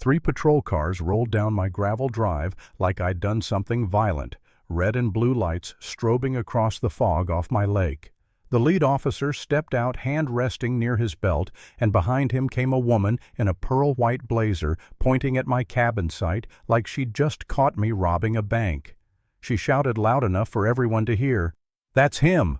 3 patrol cars rolled down my gravel drive like I'd done something violent, red and blue lights strobing across the fog off my lake. The lead officer stepped out, hand resting near his belt, and behind him came a woman in a pearl-white blazer, pointing at my cabin site like she'd just caught me robbing a bank. She shouted loud enough for everyone to hear, "That's him!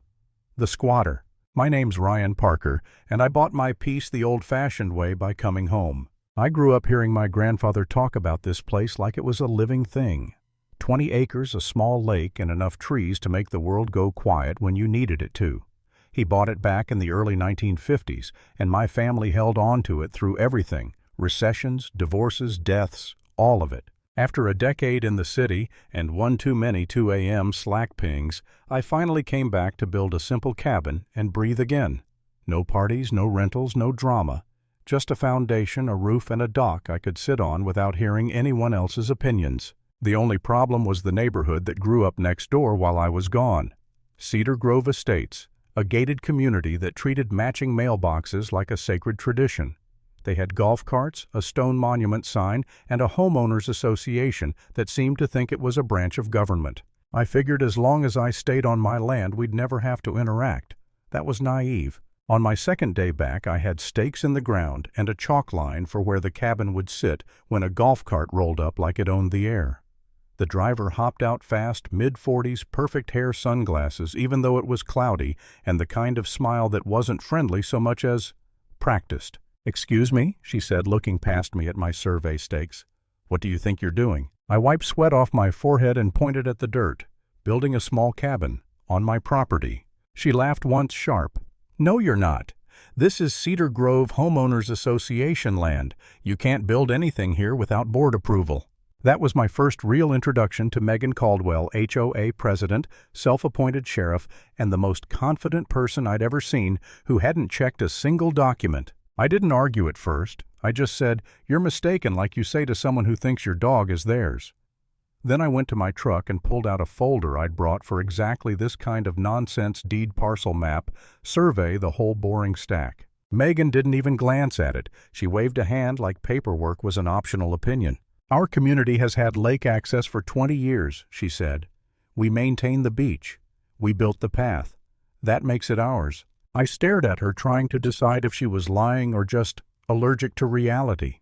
The squatter." My name's Ryan Parker, and I bought my peace the old-fashioned way by coming home. I grew up hearing my grandfather talk about this place like it was a living thing. 20 acres, a small lake, and enough trees to make the world go quiet when you needed it to. He bought it back in the early 1950s, and my family held on to it through everything: recessions, divorces, deaths, all of it. After a decade in the city and one too many 2 a.m. Slack pings, I finally came back to build a simple cabin and breathe again. No parties, no rentals, no drama. Just a foundation, a roof, and a dock I could sit on without hearing anyone else's opinions. The only problem was the neighborhood that grew up next door while I was gone. Cedar Grove Estates, a gated community that treated matching mailboxes like a sacred tradition. They had golf carts, a stone monument sign, and a homeowners association that seemed to think it was a branch of government. I figured as long as I stayed on my land, we'd never have to interact. That was naive. On my second day back, I had stakes in the ground and a chalk line for where the cabin would sit when a golf cart rolled up like it owned the air. The driver hopped out fast, mid-40s, perfect hair, sunglasses, even though it was cloudy, and the kind of smile that wasn't friendly so much as practiced. "Excuse me," she said, looking past me at my survey stakes. "What do you think you're doing?" I wiped sweat off my forehead and pointed at the dirt. "Building a small cabin. On my property." She laughed once sharp. "No, you're not. This is Cedar Grove Homeowners Association land. You can't build anything here without board approval." That was my first real introduction to Megan Caldwell, HOA president, self-appointed sheriff, and the most confident person I'd ever seen who hadn't checked a single document. I didn't argue at first. I just said, "You're mistaken," like you say to someone who thinks your dog is theirs. Then I went to my truck and pulled out a folder I'd brought for exactly this kind of nonsense deed parcel map, survey, the whole boring stack. Megan didn't even glance at it. She waved a hand like paperwork was an optional opinion. "Our community has had lake access for 20 years, she said. "We maintain the beach. We built the path. That makes it ours." I stared at her, trying to decide if she was lying or just allergic to reality.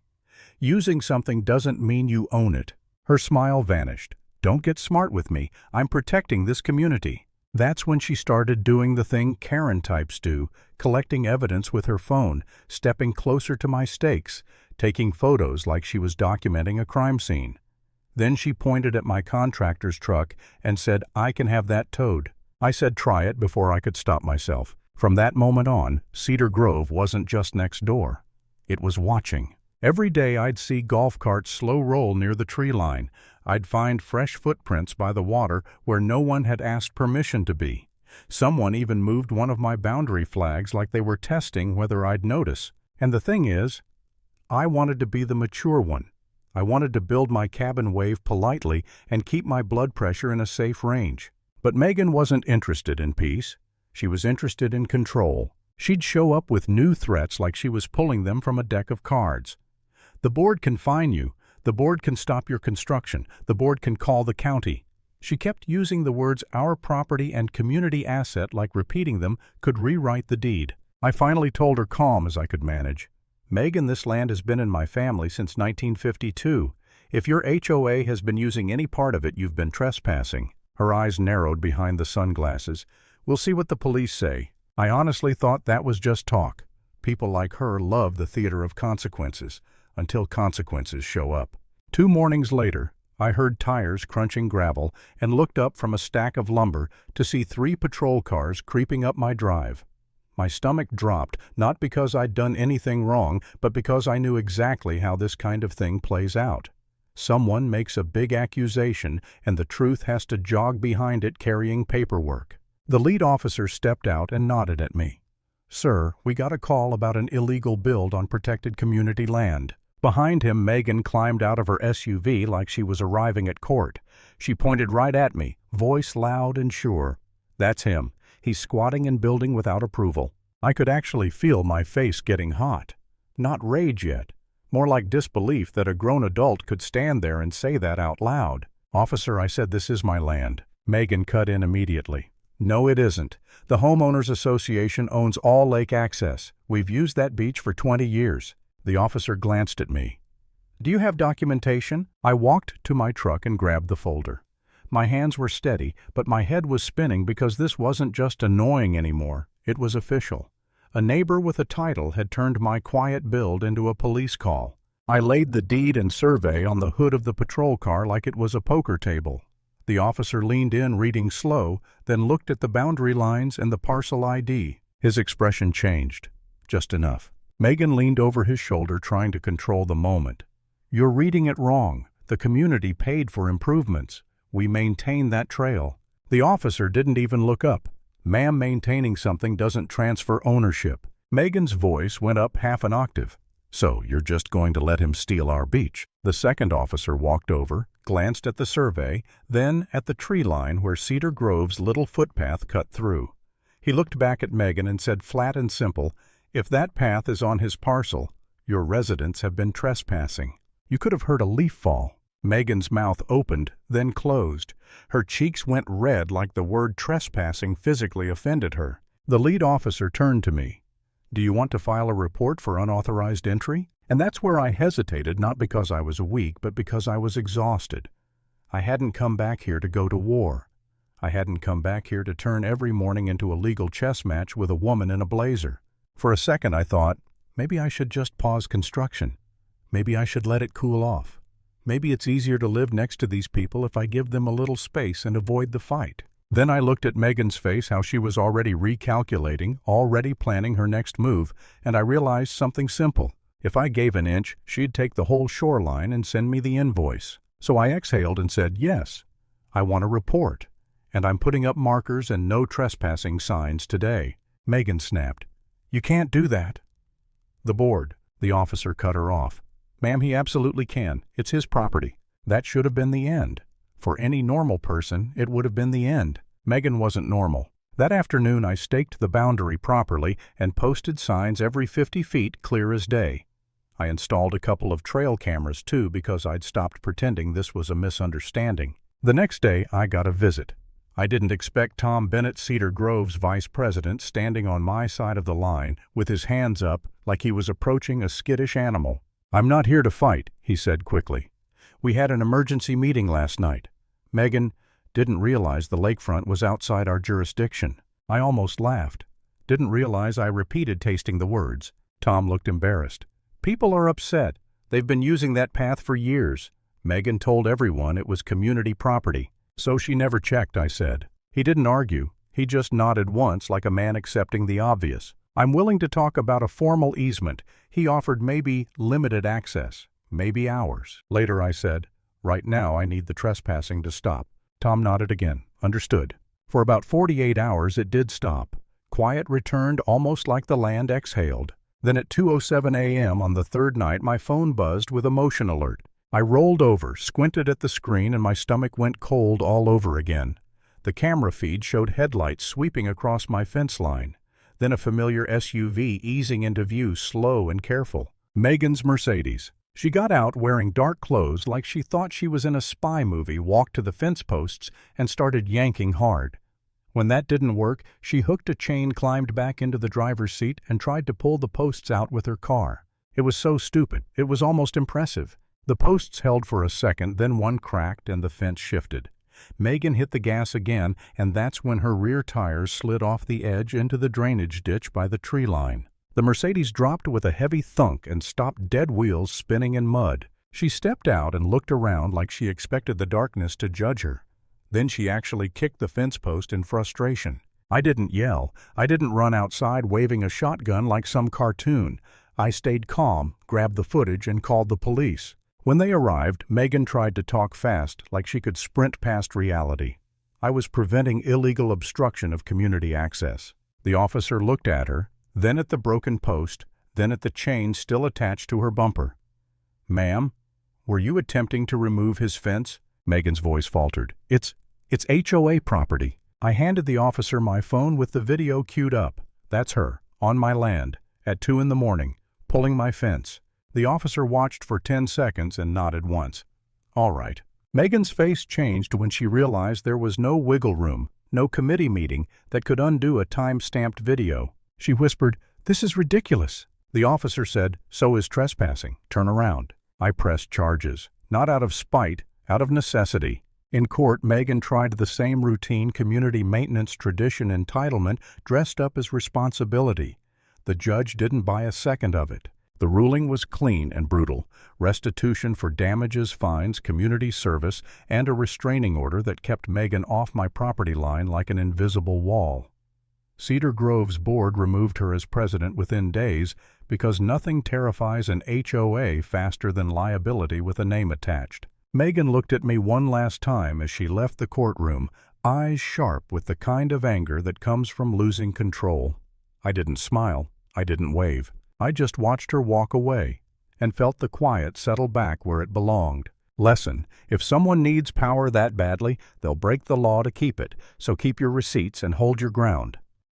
Using something doesn't mean you own it. Her smile vanished. "Don't get smart with me. I'm protecting this community." That's when she started doing the thing Karen types do, collecting evidence with her phone, stepping closer to my stakes, taking photos like she was documenting a crime scene. Then she pointed at my contractor's truck and said, "I can have that towed." I said try it before I could stop myself. From that moment on, Cedar Grove wasn't just next door. It was watching. Every day I'd see golf carts slow roll near the tree line. I'd find fresh footprints by the water where no one had asked permission to be. Someone even moved one of my boundary flags like they were testing whether I'd notice. And the thing is, I wanted to be the mature one. I wanted to build my cabin wave politely and keep my blood pressure in a safe range. But Megan wasn't interested in peace. She was interested in control. She'd show up with new threats like she was pulling them from a deck of cards. "The board can fine you. The board can stop your construction. The board can call the county." She kept using the words "our property" and "community asset" like repeating them could rewrite the deed. I finally told her, calm as I could manage, "Megan, this land has been in my family since 1952. If your HOA has been using any part of it, you've been trespassing." Her eyes narrowed behind the sunglasses. "We'll see what the police say." I honestly thought that was just talk. People like her love the theater of consequences, until consequences show up. 2 mornings later, I heard tires crunching gravel and looked up from a stack of lumber to see 3 patrol cars creeping up my drive. My stomach dropped, not because I'd done anything wrong, but because I knew exactly how this kind of thing plays out. Someone makes a big accusation, and the truth has to jog behind it carrying paperwork. The lead officer stepped out and nodded at me. "Sir, we got a call about an illegal build on protected community land." Behind him, Megan climbed out of her SUV like she was arriving at court. She pointed right at me, voice loud and sure. "That's him. He's squatting and building without approval." I could actually feel my face getting hot. Not rage yet. More like disbelief that a grown adult could stand there and say that out loud. "Officer," I said, "this is my land." Megan cut in immediately. "No, it isn't. The Homeowners Association owns all lake access. We've used that beach for 20 years. The officer glanced at me. "Do you have documentation?" I walked to my truck and grabbed the folder. My hands were steady, but my head was spinning because this wasn't just annoying anymore. It was official. A neighbor with a title had turned my quiet build into a police call. I laid the deed and survey on the hood of the patrol car like it was a poker table. The officer leaned in, reading slow, then looked at the boundary lines and the parcel ID. His expression changed. Just enough. Megan leaned over his shoulder, trying to control the moment. "You're reading it wrong. The community paid for improvements. We maintain that trail." The officer didn't even look up. "Ma'am, maintaining something doesn't transfer ownership." Megan's voice went up half an octave. "So you're just going to let him steal our beach?" The second officer walked over, glanced at the survey, then at the tree line where Cedar Grove's little footpath cut through. He looked back at Megan and said flat and simple, "If that path is on his parcel, your residents have been trespassing." You could have heard a leaf fall. Megan's mouth opened, then closed. Her cheeks went red like the word trespassing physically offended her. The lead officer turned to me. "Do you want to file a report for unauthorized entry?" And that's where I hesitated, not because I was weak, but because I was exhausted. I hadn't come back here to go to war. I hadn't come back here to turn every morning into a legal chess match with a woman in a blazer. For a second I thought, maybe I should just pause construction. Maybe I should let it cool off. Maybe it's easier to live next to these people if I give them a little space and avoid the fight. Then I looked at Megan's face, how she was already recalculating, already planning her next move, and I realized something simple. If I gave an inch, she'd take the whole shoreline and send me the invoice. So I exhaled and said, "Yes, I want a report, and I'm putting up markers and no trespassing signs today." Megan snapped, "You can't do that." "The board," the officer cut her off. "Ma'am, he absolutely can. It's his property." That should have been the end. For any normal person, it would have been the end. Megan wasn't normal. That afternoon I staked the boundary properly and posted signs every 50 feet, clear as day. I installed a couple of trail cameras too because I'd stopped pretending this was a misunderstanding. The next day I got a visit. I didn't expect Tom Bennett, Cedar Grove's vice president, standing on my side of the line with his hands up like he was approaching a skittish animal. "I'm not here to fight," he said quickly. "We had an emergency meeting last night. Megan didn't realize the lakefront was outside our jurisdiction." I almost laughed. Didn't realize I repeated, tasting the words. Tom looked embarrassed. "People are upset. They've been using that path for years. Megan told everyone it was community property." "So she never checked," I said. He didn't argue. He just nodded once like a man accepting the obvious. "I'm willing to talk about a formal easement." He offered maybe limited access, maybe hours. Later I said, "Right now I need the trespassing to stop." Tom nodded again. "Understood." For about 48 hours it did stop. Quiet returned, almost like the land exhaled. Then at 2:07 a.m. on the third night my phone buzzed with a motion alert. I rolled over, squinted at the screen, and my stomach went cold all over again. The camera feed showed headlights sweeping across my fence line. Then a familiar SUV easing into view, slow and careful. Megan's Mercedes. She got out wearing dark clothes like she thought she was in a spy movie, walked to the fence posts, and started yanking hard. When that didn't work, she hooked a chain, climbed back into the driver's seat, and tried to pull the posts out with her car. It was so stupid, it was almost impressive. The posts held for a second, then one cracked and the fence shifted. Megan hit the gas again, and that's when her rear tires slid off the edge into the drainage ditch by the tree line. The Mercedes dropped with a heavy thunk and stopped dead, wheels spinning in mud. She stepped out and looked around like she expected the darkness to judge her. Then she actually kicked the fence post in frustration. I didn't yell. I didn't run outside waving a shotgun like some cartoon. I stayed calm, grabbed the footage, and called the police. When they arrived, Megan tried to talk fast, like she could sprint past reality. I was preventing illegal obstruction of community access. The officer looked at her, then at the broken post, then at the chain still attached to her bumper. "Ma'am, were you attempting to remove his fence?" Megan's voice faltered. It's HOA property." I handed the officer my phone with the video queued up. That's her, on my land, at 2 in the morning, pulling my fence. The officer watched for 10 seconds and nodded once. All right. Megan's face changed when she realized there was no wiggle room, no committee meeting that could undo a time-stamped video. She whispered, "This is ridiculous." The officer said, "So is trespassing. Turn around." I pressed charges, not out of spite, out of necessity. In court, Megan tried the same routine community maintenance tradition entitlement dressed up as responsibility. The judge didn't buy a second of it. The ruling was clean and brutal: restitution for damages, fines, community service, and a restraining order that kept Megan off my property line like an invisible wall. Cedar Grove's board removed her as president within days because nothing terrifies an HOA faster than liability with a name attached. Megan looked at me one last time as she left the courtroom, eyes sharp with the kind of anger that comes from losing control. I didn't smile. I didn't wave. I just watched her walk away and felt the quiet settle back where it belonged. Lesson: if someone needs power that badly, they'll break the law to keep it, so keep your receipts and hold your ground.